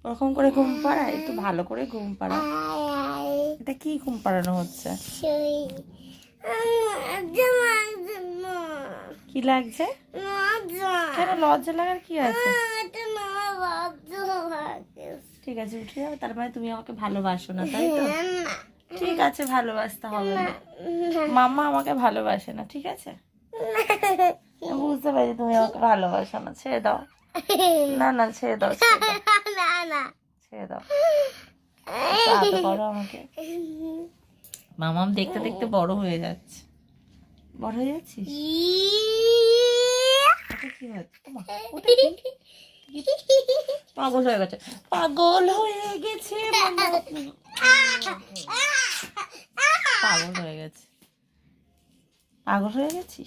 ওরকম করে ঘুম পাড়ায়, একটু ভালো করে ঘুম পাড়া। এটা কি ঘুম পাড়ানো হচ্ছে? কি লাগছে? কেন লজ্জা লাগার কি আছে? ঠিক আছে, উঠে যাবে। তার মানে তুমি আমাকে ভালোবাসো না, তাই তো? ঠিক আছে, ভালোবাসতে হবে না। মাম্মা আমাকে ভালোবাসে না, ঠিক আছে? বুঝতে পারি তুমি আমাকে ভালোবাসো না, ছেড়ে দাও। না না, ছেড়ে দাও, ছেড়ে দাও। আদর করো আমাকে। মামাম দেখতে দেখতে বড় হয়ে যাচ্ছে। বড় হয়ে যাচ্ছিস? কি হচ্ছে? পাগল হয়ে গেছে, পাগল হয়ে গেছে, পাগল হয়ে গেছে, পাগল হয়ে গেছিস।